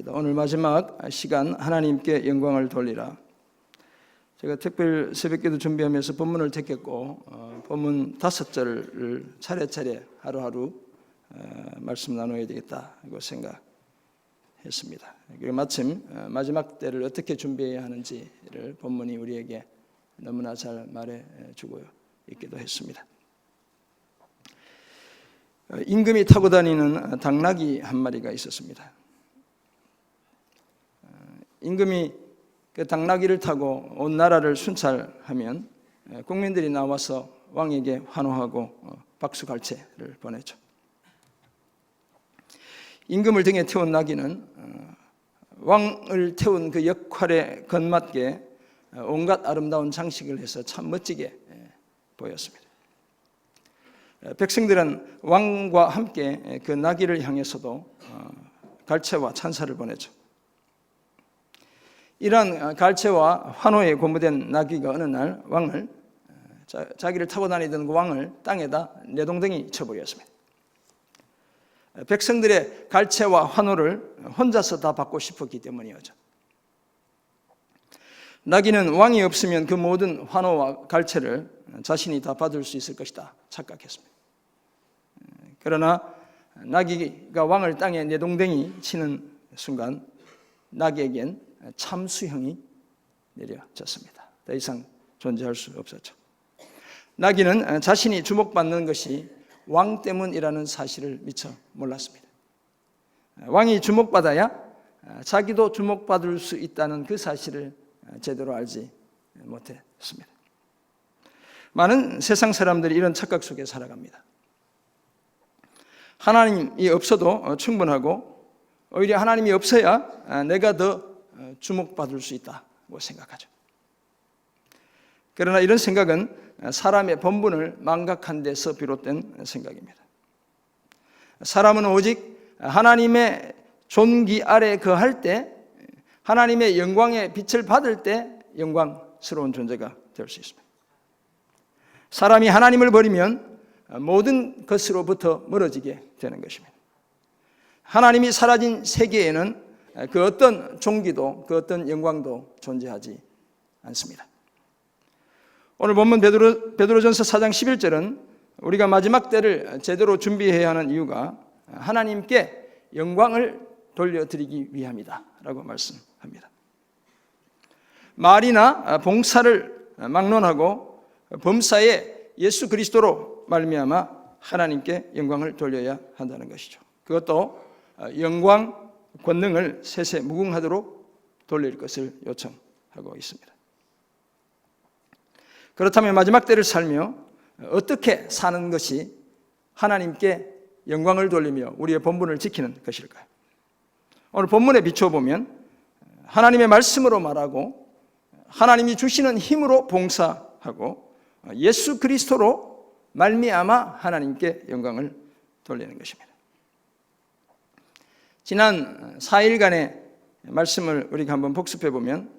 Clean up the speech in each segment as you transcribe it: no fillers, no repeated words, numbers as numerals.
하겠습니다. 오늘 마지막 시간 하나님께 영광을 돌리라. 제가 특별 새벽기도 준비하면서 본문을 택했고 본문 5절을 차례차례 하루하루 말씀 나눠야 되겠다고 생각했습니다. 마침 마지막 때를 어떻게 준비해야 하는지를 본문이 우리에게 너무나 잘 말해주고 있기도 했습니다. 임금이 타고 다니는 당나귀 한 마리가 있었습니다. 임금이 그 당나귀를 타고 온 나라를 순찰하면 국민들이 나와서 왕에게 환호하고 박수갈채를 보내죠. 임금을 등에 태운 나귀는 왕을 태운 그 역할에 걸맞게 온갖 아름다운 장식을 해서 참 멋지게 보였습니다. 백성들은 왕과 함께 그 나귀를 향해서도 갈채와 찬사를 보내죠. 이러한 갈채와 환호에 고무된 나귀가 어느 날 왕을 자기를 타고 다니던 그 왕을 땅에다 내동댕이 쳐버렸습니다. 백성들의 갈채와 환호를 혼자서 다 받고 싶었기 때문이었죠. 나귀는 왕이 없으면 그 모든 환호와 갈채를 자신이 다 받을 수 있을 것이다 착각했습니다. 그러나 나귀가 왕을 땅에 내동댕이 치는 순간 나귀에겐 참수형이 내려졌습니다. 더 이상 존재할 수 없었죠. 나귀는 자신이 주목받는 것이 왕 때문이라는 사실을 미처 몰랐습니다. 왕이 주목받아야 자기도 주목받을 수 있다는 그 사실을 제대로 알지 못했습니다. 많은 세상 사람들이 이런 착각 속에 살아갑니다. 하나님이 없어도 충분하고 오히려 하나님이 없어야 내가 더 주목받을 수 있다고 생각하죠. 그러나 이런 생각은 사람의 본분을 망각한 데서 비롯된 생각입니다. 사람은 오직 하나님의 존귀 아래 거할 때, 하나님의 영광의 빛을 받을 때 영광스러운 존재가 될 수 있습니다. 사람이 하나님을 버리면 모든 것으로부터 멀어지게 되는 것입니다. 하나님이 사라진 세계에는 그 어떤 존귀도 그 어떤 영광도 존재하지 않습니다. 오늘 본문 베드로전서 4장 11절은 우리가 마지막 때를 제대로 준비해야 하는 이유가 하나님께 영광을 돌려드리기 위함이다 라고 말씀합니다. 말이나 봉사를 막론하고 범사에 예수 그리스도로 말미암아 하나님께 영광을 돌려야 한다는 것이죠. 그것도 영광, 권능을 세세무궁하도록 돌릴 것을 요청하고 있습니다. 그렇다면 마지막 때를 살며 어떻게 사는 것이 하나님께 영광을 돌리며 우리의 본분을 지키는 것일까요? 오늘 본문에 비춰보면 하나님의 말씀으로 말하고 하나님이 주시는 힘으로 봉사하고 예수 그리스도로 말미암아 하나님께 영광을 돌리는 것입니다. 지난 4일간의 말씀을 우리가 한번 복습해 보면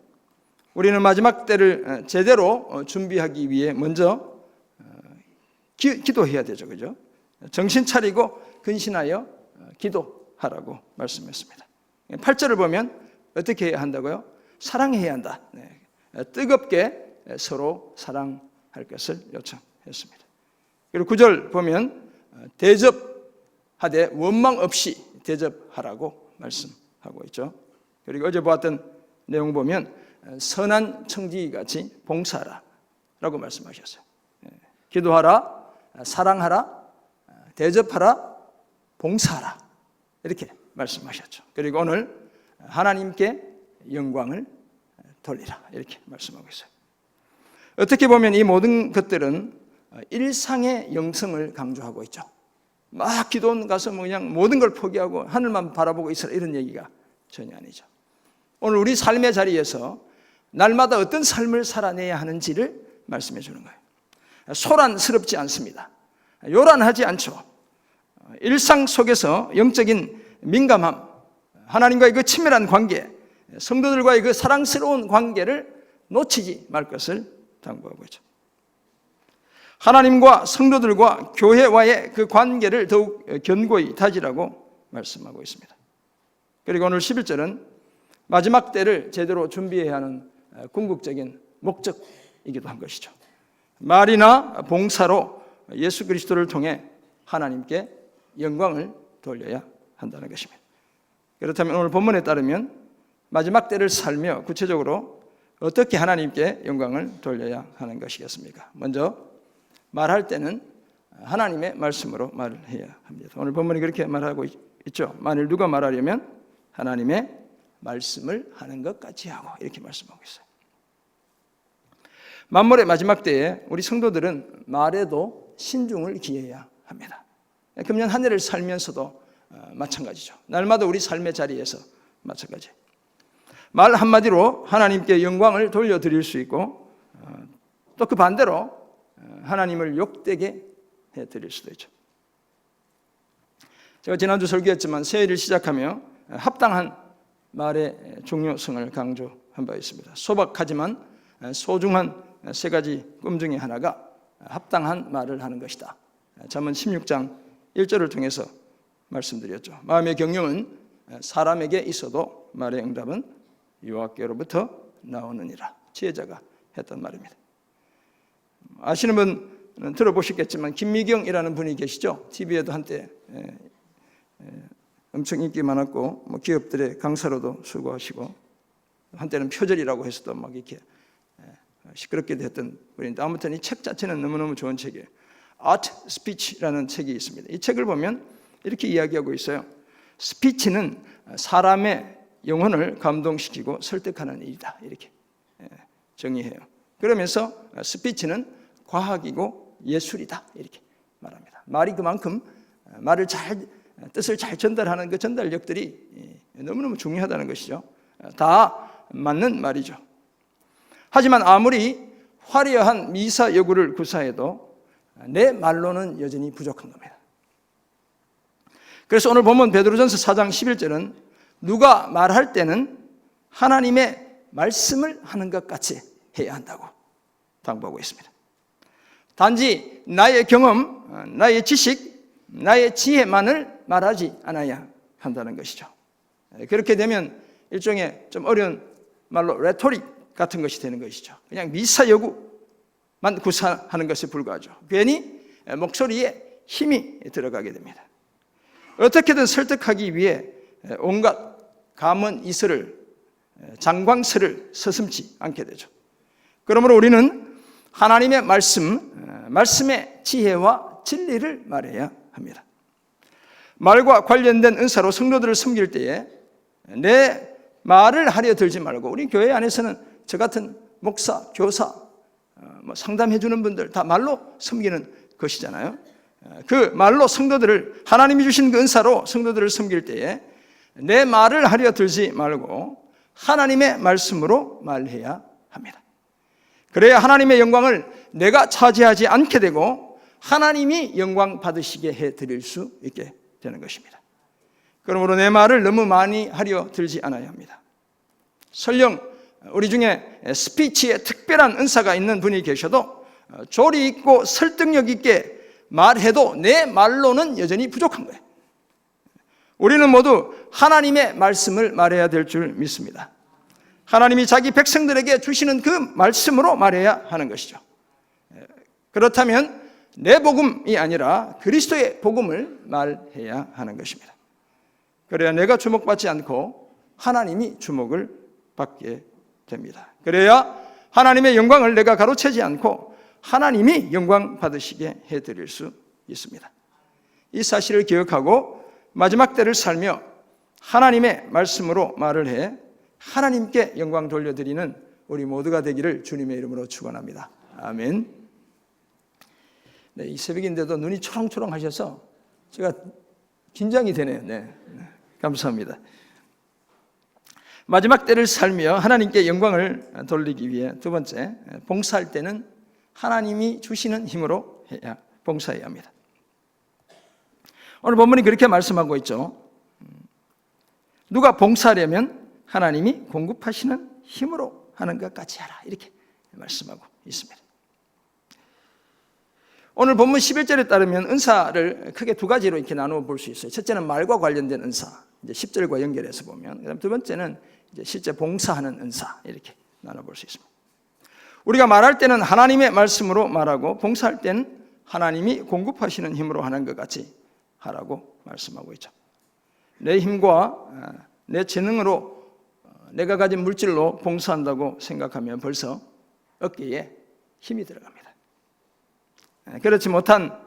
우리는 마지막 때를 제대로 준비하기 위해 먼저 기도해야 되죠. 그죠? 정신 차리고 근신하여 기도하라고 말씀했습니다. 8절을 보면 어떻게 해야 한다고요? 사랑해야 한다. 뜨겁게 서로 사랑할 것을 요청했습니다. 그리고 9절 보면 대접하되 원망 없이 대접하라고 말씀하고 있죠. 그리고 어제 보았던 내용 보면 선한 청지기같이 봉사하라 라고 말씀하셨어요. 기도하라, 사랑하라, 대접하라, 봉사하라 이렇게 말씀하셨죠. 그리고 오늘 하나님께 영광을 돌리라 이렇게 말씀하고 있어요. 어떻게 보면 이 모든 것들은 일상의 영성을 강조하고 있죠. 막 기도원 가서 그냥 모든 걸 포기하고 하늘만 바라보고 있으라 이런 얘기가 전혀 아니죠. 오늘 우리 삶의 자리에서 날마다 어떤 삶을 살아내야 하는지를 말씀해 주는 거예요. 소란스럽지 않습니다. 요란하지 않죠. 일상 속에서 영적인 민감함, 하나님과의 그 친밀한 관계, 성도들과의 그 사랑스러운 관계를 놓치지 말 것을 당부하고 있죠. 하나님과 성도들과 교회와의 그 관계를 더욱 견고히 다지라고 말씀하고 있습니다. 그리고 오늘 11절은 마지막 때를 제대로 준비해야 하는 궁극적인 목적이기도 한 것이죠. 말이나 봉사로 예수 그리스도를 통해 하나님께 영광을 돌려야 한다는 것입니다. 그렇다면 오늘 본문에 따르면 마지막 때를 살며 구체적으로 어떻게 하나님께 영광을 돌려야 하는 것이겠습니까? 먼저 말할 때는 하나님의 말씀으로 말을 해야 합니다. 오늘 본문이 그렇게 말하고 있죠. 만일 누가 말하려면 하나님의 말씀을 하는 것 같이 하고 이렇게 말씀하고 있어요. 만물의 마지막 때에 우리 성도들은 말에도 신중을 기해야 합니다. 금년 한 해를 살면서도 마찬가지죠. 날마다 우리 삶의 자리에서 마찬가지. 말 한마디로 하나님께 영광을 돌려드릴 수 있고 또 그 반대로 하나님을 욕되게 해드릴 수도 있죠. 제가 지난주 설교했지만 새해를 시작하며 합당한 말의 중요성을 강조한 바 있습니다. 소박하지만 소중한 세 가지 꿈 중에 하나가 합당한 말을 하는 것이다. 잠언 16장 1절을 통해서 말씀드렸죠. 마음의 경영은 사람에게 있어도 말의 응답은 여호와께로부터 나오느니라. 지혜자가 했던 말입니다. 아시는 분은 들어보셨겠지만 김미경이라는 분이 계시죠. TV에도 한때 엄청 인기 많았고 기업들의 강사로도 수고하시고 한때는 표절이라고 해서도 막 이렇게 시끄럽게도 했던 분인데 아무튼 이 책 자체는 너무너무 좋은 책이에요. Art Speech라는 책이 있습니다. 이 책을 보면 이렇게 이야기하고 있어요. 스피치는 사람의 영혼을 감동시키고 설득하는 일이다. 이렇게 정의해요. 그러면서 스피치는 과학이고 예술이다. 이렇게 말합니다. 말이 그만큼 말을 뜻을 잘 전달하는 그 전달력들이 너무너무 중요하다는 것이죠. 다 맞는 말이죠. 하지만 아무리 화려한 미사 여구를 구사해도 내 말로는 여전히 부족한 겁니다. 그래서 오늘 보면 베드로전서 4장 11절은 누가 말할 때는 하나님의 말씀을 하는 것 같이 해야 한다고 당부하고 있습니다. 단지 나의 경험, 나의 지식, 나의 지혜만을 말하지 않아야 한다는 것이죠. 그렇게 되면 일종의 좀 어려운 말로 레토릭 같은 것이 되는 것이죠. 그냥 미사여구만 구사하는 것에 불과하죠. 괜히 목소리에 힘이 들어가게 됩니다. 어떻게든 설득하기 위해 온갖 감언 이설을 장광설을 서슴지 않게 되죠. 그러므로 우리는 하나님의 말씀의 지혜와 진리를 말해야 합니다. 말과 관련된 은사로 성도들을 섬길 때에 내 말을 하려 들지 말고, 우리 교회 안에서는 저 같은 목사, 교사, 상담해 주는 분들 다 말로 섬기는 것이잖아요. 그 말로 성도들을, 하나님이 주신 그 은사로 성도들을 섬길 때에 내 말을 하려 들지 말고 하나님의 말씀으로 말해야 합니다. 그래야 하나님의 영광을 내가 차지하지 않게 되고 하나님이 영광 받으시게 해드릴 수 있게 되는 것입니다. 그러므로 내 말을 너무 많이 하려 들지 않아야 합니다. 설령 우리 중에 스피치에 특별한 은사가 있는 분이 계셔도 조리 있고 설득력 있게 말해도 내 말로는 여전히 부족한 거예요. 우리는 모두 하나님의 말씀을 말해야 될 줄 믿습니다. 하나님이 자기 백성들에게 주시는 그 말씀으로 말해야 하는 것이죠. 그렇다면 내 복음이 아니라 그리스도의 복음을 말해야 하는 것입니다. 그래야 내가 주목받지 않고 하나님이 주목을 받게 됩니다. 그래야 하나님의 영광을 내가 가로채지 않고 하나님이 영광 받으시게 해드릴 수 있습니다. 이 사실을 기억하고 마지막 때를 살며 하나님의 말씀으로 말을 해 하나님께 영광 돌려드리는 우리 모두가 되기를 주님의 이름으로 축원합니다. 아멘. 네, 이 새벽인데도 눈이 초롱초롱 하셔서 제가 긴장이 되네요. 네, 감사합니다. 마지막 때를 살며 하나님께 영광을 돌리기 위해 두 번째, 봉사할 때는 하나님이 주시는 힘으로 해야 봉사해야 합니다. 오늘 본문이 그렇게 말씀하고 있죠. 누가 봉사하려면 하나님이 공급하시는 힘으로 하는 것 같이 하라, 이렇게 말씀하고 있습니다. 오늘 본문 11절에 따르면 은사를 크게 두 가지로 이렇게 나누어 볼 수 있어요. 첫째는 말과 관련된 은사, 이제 10절과 연결해서 보면, 그다음 두 번째는 이제 실제 봉사하는 은사, 이렇게 나눠볼 수 있습니다. 우리가 말할 때는 하나님의 말씀으로 말하고 봉사할 때는 하나님이 공급하시는 힘으로 하는 것 같이 하라고 말씀하고 있죠. 내 힘과 내 재능으로 내가 가진 물질로 봉사한다고 생각하면 벌써 어깨에 힘이 들어갑니다. 그렇지 못한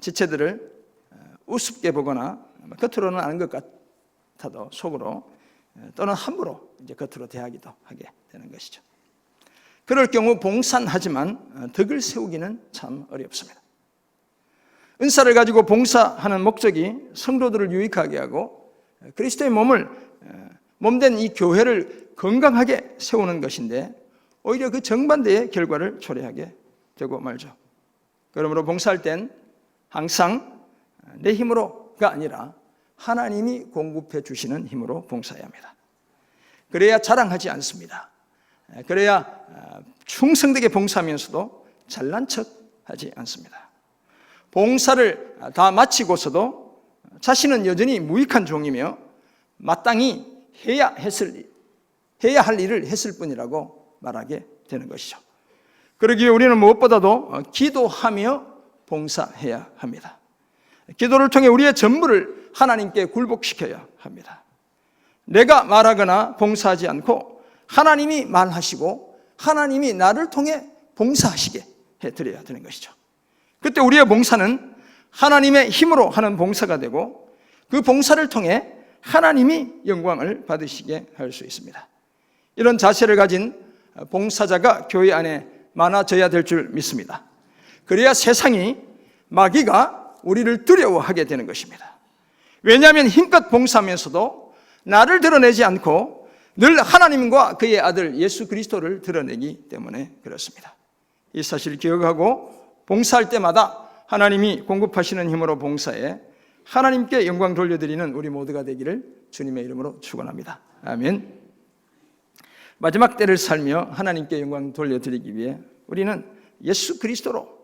지체들을 우습게 보거나 겉으로는 아는 것 같아도 속으로 또는 함부로 이제 겉으로 대하기도 하게 되는 것이죠. 그럴 경우 봉사는 하지만 덕을 세우기는 참 어렵습니다. 은사를 가지고 봉사하는 목적이 성도들을 유익하게 하고 그리스도의 몸된 이 교회를 건강하게 세우는 것인데 오히려 그 정반대의 결과를 초래하게 되고 말죠. 그러므로 봉사할 땐 항상 내 힘으로가 아니라 하나님이 공급해 주시는 힘으로 봉사해야 합니다. 그래야 자랑하지 않습니다. 그래야 충성되게 봉사하면서도 잘난 척하지 않습니다. 봉사를 다 마치고서도 자신은 여전히 무익한 종이며 마땅히 해야 할 일을 했을 뿐이라고 말하게 되는 것이죠. 그러기에 우리는 무엇보다도 기도하며 봉사해야 합니다. 기도를 통해 우리의 전부를 하나님께 굴복시켜야 합니다. 내가 말하거나 봉사하지 않고 하나님이 말하시고 하나님이 나를 통해 봉사하시게 해드려야 되는 것이죠. 그때 우리의 봉사는 하나님의 힘으로 하는 봉사가 되고 그 봉사를 통해 하나님이 영광을 받으시게 할 수 있습니다. 이런 자세를 가진 봉사자가 교회 안에 많아져야 될 줄 믿습니다. 그래야 세상이 마귀가 우리를 두려워하게 되는 것입니다. 왜냐하면 힘껏 봉사하면서도 나를 드러내지 않고 늘 하나님과 그의 아들 예수 그리스도를 드러내기 때문에 그렇습니다. 이 사실을 기억하고 봉사할 때마다 하나님이 공급하시는 힘으로 봉사해 하나님께 영광 돌려드리는 우리 모두가 되기를 주님의 이름으로 축원합니다. 아멘. 마지막 때를 살며 하나님께 영광 돌려드리기 위해 우리는 예수 그리스도로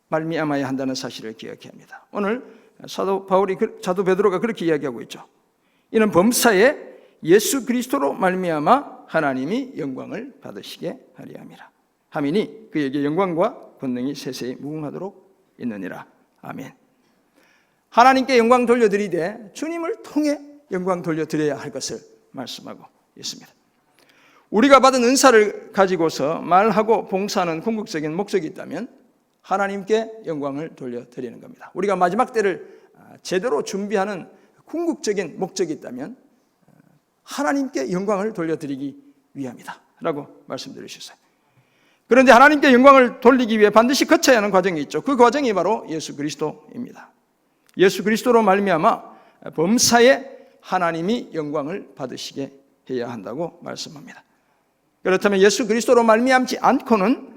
말미암아야 한다는 사실을 기억해야 합니다. 오늘 사도 베드로가 그렇게 이야기하고 있죠. 이는 범사에 예수 그리스도로 말미암아 하나님이 영광을 받으시게 하려 함이라. 하미니 그에게 영광과 권능이 세세히 무궁하도록 있느니라. 아멘. 하나님께 영광 돌려드리되 주님을 통해 영광 돌려드려야 할 것을 말씀하고 있습니다. 우리가 받은 은사를 가지고서 말하고 봉사하는 궁극적인 목적이 있다면 하나님께 영광을 돌려드리는 겁니다. 우리가 마지막 때를 제대로 준비하는 궁극적인 목적이 있다면 하나님께 영광을 돌려드리기 위함이다 라고 말씀드리셨어요. 그런데 하나님께 영광을 돌리기 위해 반드시 거쳐야 하는 과정이 있죠. 그 과정이 바로 예수 그리스도입니다. 예수 그리스도로 말미암아 범사에 하나님이 영광을 받으시게 해야 한다고 말씀합니다. 그렇다면 예수 그리스도로 말미암지 않고는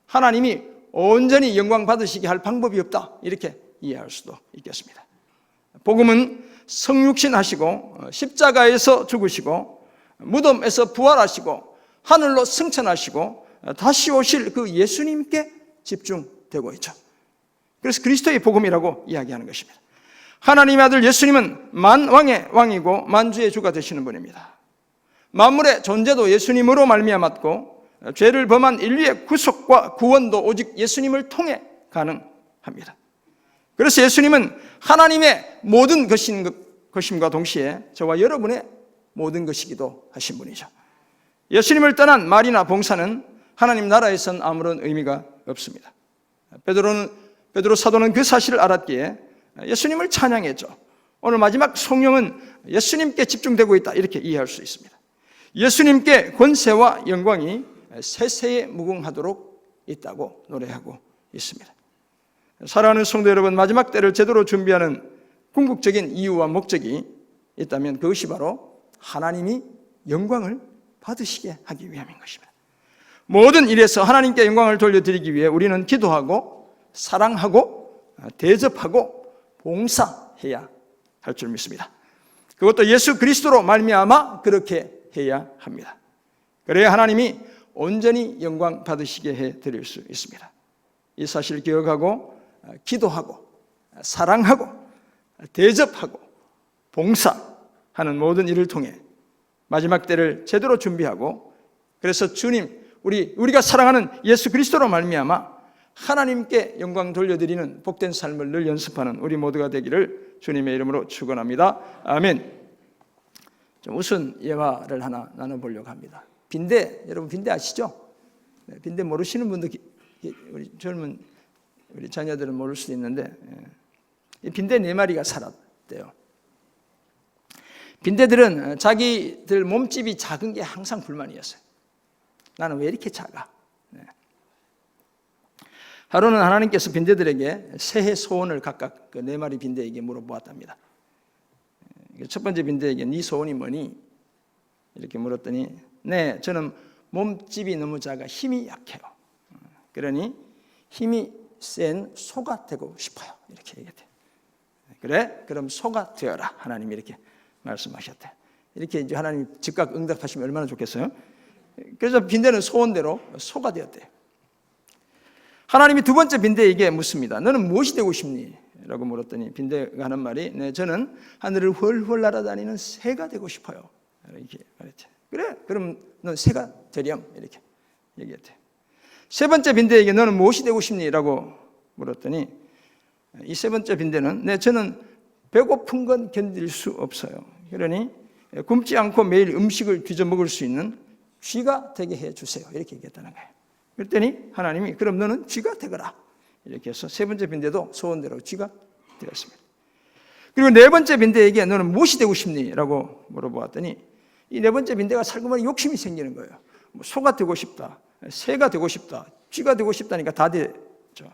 하나님이 온전히 영광 받으시게 할 방법이 없다, 이렇게 이해할 수도 있겠습니다. 복음은 성육신 하시고 십자가에서 죽으시고 무덤에서 부활하시고 하늘로 승천하시고 다시 오실 그 예수님께 집중되고 있죠. 그래서 그리스도의 복음이라고 이야기하는 것입니다. 하나님의 아들 예수님은 만왕의 왕이고 만주의 주가 되시는 분입니다. 만물의 존재도 예수님으로 말미암았고 죄를 범한 인류의 구속과 구원도 오직 예수님을 통해 가능합니다. 그래서 예수님은 하나님의 모든 것임과 동시에 저와 여러분의 모든 것이기도 하신 분이죠. 예수님을 떠난 말이나 봉사는 하나님 나라에선 아무런 의미가 없습니다. 베드로 사도는 그 사실을 알았기에 예수님을 찬양했죠. 오늘 마지막 성령은 예수님께 집중되고 있다, 이렇게 이해할 수 있습니다. 예수님께 권세와 영광이 세세에 무궁하도록 있다고 노래하고 있습니다. 사랑하는 성도 여러분, 마지막 때를 제대로 준비하는 궁극적인 이유와 목적이 있다면 그것이 바로 하나님이 영광을 받으시게 하기 위함인 것입니다. 모든 일에서 하나님께 영광을 돌려드리기 위해 우리는 기도하고 사랑하고 대접하고 봉사해야 할 줄 믿습니다. 그것도 예수 그리스도로 말미암아 그렇게 해야 합니다. 그래야 하나님이 온전히 영광 받으시게 해드릴 수 있습니다. 이 사실을 기억하고 기도하고 사랑하고 대접하고 봉사 하는 모든 일을 통해 마지막 때를 제대로 준비하고, 그래서 주님, 우리가 사랑하는 예수 그리스도로 말미암아 하나님께 영광 돌려드리는 복된 삶을 늘 연습하는 우리 모두가 되기를 주님의 이름으로 축원합니다. 아멘. 좀 우스운 예화를 하나 나눠보려고 합니다. 빈대, 여러분 빈대 아시죠? 빈대 모르시는 분도 우리 젊은 우리 자녀들은 모를 수도 있는데, 이 빈대 4마리가 살았대요. 빈대들은 자기들 몸집이 작은 게 항상 불만이었어요. 나는 왜 이렇게 작아? 하루는 하나님께서 빈대들에게 새해 소원을 각각 그 4마리 빈대에게 물어보았답니다. 첫 번째 빈대에게 네 소원이 뭐니? 이렇게 물었더니, 네, 저는 몸집이 너무 작아 힘이 약해요. 그러니 힘이 센 소가 되고 싶어요. 이렇게 얘기했대요. 그래? 그럼 소가 되어라. 하나님이 이렇게 말씀하셨대. 이렇게 이제 하나님 즉각 응답하시면 얼마나 좋겠어요? 그래서 빈대는 소원대로 소가 되었대요. 하나님이 두 번째 빈대에게 묻습니다. 너는 무엇이 되고 싶니? 라고 물었더니 빈대가 하는 말이, 네, 저는 하늘을 훨훨 날아다니는 새가 되고 싶어요. 이렇게 말했대. 그래? 그럼 넌 새가 되렴. 이렇게 얘기했대. 세 번째 빈대에게 너는 무엇이 되고 싶니? 라고 물었더니 이 세 번째 빈대는, 네, 저는 배고픈 건 견딜 수 없어요. 그러니 굶지 않고 매일 음식을 뒤져 먹을 수 있는 쥐가 되게 해주세요. 이렇게 얘기했다는 거예요. 그랬더니 하나님이 그럼 너는 쥐가 되거라. 이렇게 해서 세 번째 빈대도 소원대로 쥐가 되었습니다. 그리고 네 번째 빈대에게 너는 무엇이 되고 싶니? 라고 물어보았더니 이 네 번째 빈대가 살고 보니 욕심이 생기는 거예요. 뭐 소가 되고 싶다, 새가 되고 싶다, 쥐가 되고 싶다니까 다 되죠.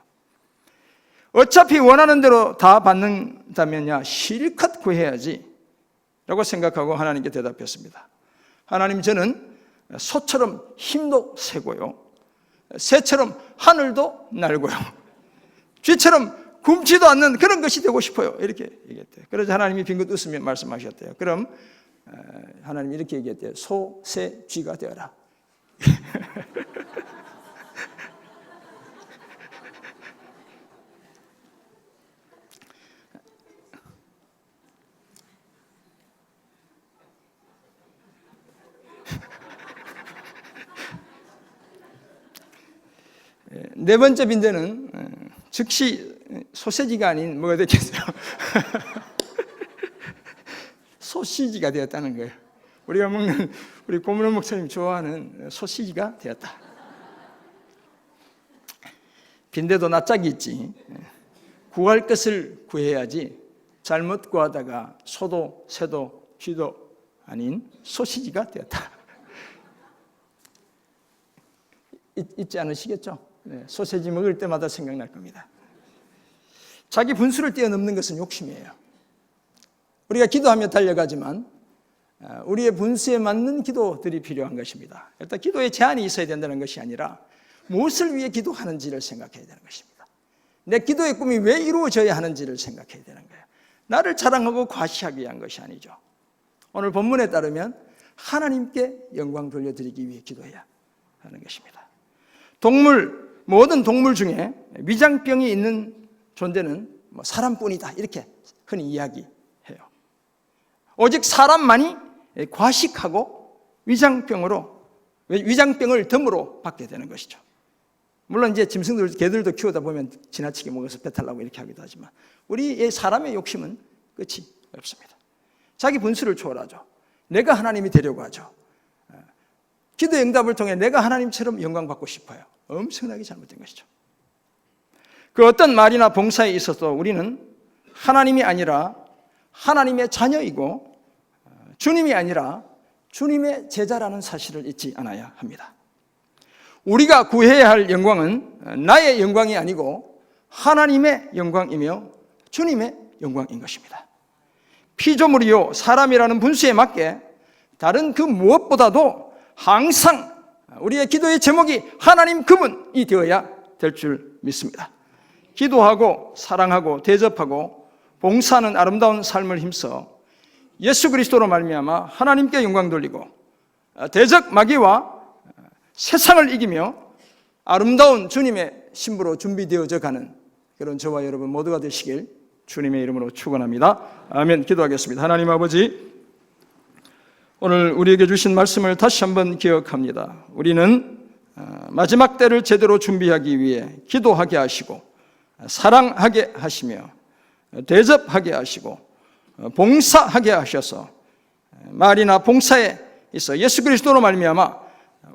어차피 원하는 대로 다 받는다면야 실컷 구해야지 라고 생각하고 하나님께 대답했습니다. 하나님, 저는 소처럼 힘도 세고요, 새처럼 하늘도 날고요, 쥐처럼 굶지도 않는 그런 것이 되고 싶어요. 이렇게 얘기했대요. 그래서 하나님이 빙긋 웃으며 말씀하셨대요. 그럼 하나님이 이렇게 얘기했대요. 소, 새, 쥐가 되어라. 네 번째 빈대는 즉시 소세지가 아닌 뭐가 됐겠어요? 소시지가 되었다는 거예요. 우리가 먹는, 우리 고문호 목사님 좋아하는 소시지가 되었다. 빈대도 낯짝이 있지. 구할 것을 구해야지 잘못 구하다가 소도 새도 쥐도 아닌 소시지가 되었다. 잊지 않으시겠죠? 네, 소세지 먹을 때마다 생각날 겁니다. 자기 분수를 뛰어넘는 것은 욕심이에요. 우리가 기도하며 달려가지만 우리의 분수에 맞는 기도들이 필요한 것입니다. 일단 기도에 제한이 있어야 된다는 것이 아니라 무엇을 위해 기도하는지를 생각해야 되는 것입니다. 내 기도의 꿈이 왜 이루어져야 하는지를 생각해야 되는 거예요. 나를 자랑하고 과시하기 위한 것이 아니죠. 오늘 본문에 따르면 하나님께 영광 돌려드리기 위해 기도해야 하는 것입니다. 모든 동물 중에 위장병이 있는 존재는 사람뿐이다, 이렇게 흔히 이야기해요. 오직 사람만이 과식하고 위장병을 덤으로 받게 되는 것이죠. 물론 이제 짐승들, 개들도 키우다 보면 지나치게 먹어서 배탈 나고 이렇게 하기도 하지만 우리 사람의 욕심은 끝이 없습니다. 자기 분수를 초월하죠. 내가 하나님이 되려고 하죠. 기도의 응답을 통해 내가 하나님처럼 영광 받고 싶어요. 엄청나게 잘못된 것이죠. 그 어떤 말이나 봉사에 있어서 우리는 하나님이 아니라 하나님의 자녀이고 주님이 아니라 주님의 제자라는 사실을 잊지 않아야 합니다. 우리가 구해야 할 영광은 나의 영광이 아니고 하나님의 영광이며 주님의 영광인 것입니다. 피조물이요 사람이라는 분수에 맞게 다른 그 무엇보다도 항상 우리의 기도의 제목이 하나님 그분이 되어야 될 줄 믿습니다. 기도하고 사랑하고 대접하고 봉사하는 아름다운 삶을 힘써 예수 그리스도로 말미암아 하나님께 영광 돌리고 대적 마귀와 세상을 이기며 아름다운 주님의 신부로 준비되어져 가는 그런 저와 여러분 모두가 되시길 주님의 이름으로 축원합니다. 아멘. 기도하겠습니다. 하나님 아버지, 오늘 우리에게 주신 말씀을 다시 한번 기억합니다. 우리는 마지막 때를 제대로 준비하기 위해 기도하게 하시고 사랑하게 하시며 대접하게 하시고 봉사하게 하셔서 말이나 봉사에 있어 예수 그리스도로 말미암아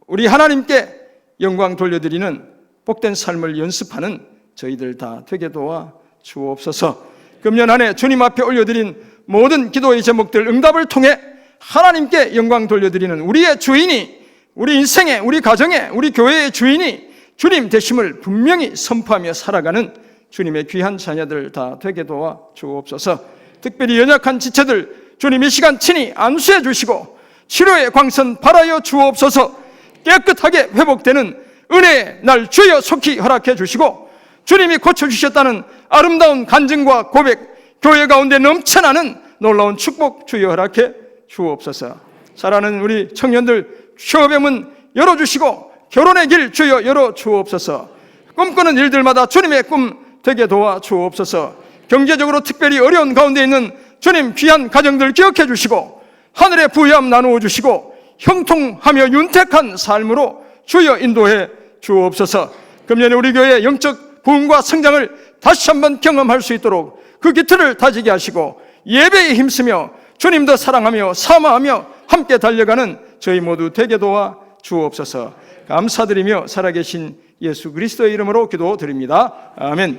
우리 하나님께 영광 돌려드리는 복된 삶을 연습하는 저희들 다 되게 도와 주옵소서. 금년 한 해 주님 앞에 올려드린 모든 기도의 제목들 응답을 통해 하나님께 영광 돌려드리는 우리의 주인이, 우리 인생의, 우리 가정의, 우리 교회의 주인이 주님 되심을 분명히 선포하며 살아가는 주님의 귀한 자녀들 다 되게 도와 주옵소서. 특별히 연약한 지체들 주님 이 시간 친히 안수해 주시고 치료의 광선 발하여 주옵소서. 깨끗하게 회복되는 은혜의 날 주여 속히 허락해 주시고 주님이 고쳐주셨다는 아름다운 간증과 고백, 교회 가운데 넘쳐나는 놀라운 축복 주여 허락해 주옵소서. 사랑하는 우리 청년들 취업의 문 열어주시고 결혼의 길 주여 열어 주옵소서. 꿈꾸는 일들마다 주님의 꿈 되게 도와 주옵소서. 경제적으로 특별히 어려운 가운데 있는 주님 귀한 가정들 기억해 주시고 하늘의 부유함 나누어 주시고 형통하며 윤택한 삶으로 주여 인도해 주옵소서. 금년에 우리 교회의 영적 부흥과 성장을 다시 한번 경험할 수 있도록 그 기틀을 다지게 하시고 예배에 힘쓰며 주님도 사랑하며 사모하며 함께 달려가는 저희 모두 되게 도와 주옵소서. 감사드리며 살아계신 예수 그리스도의 이름으로 기도드립니다. 아멘.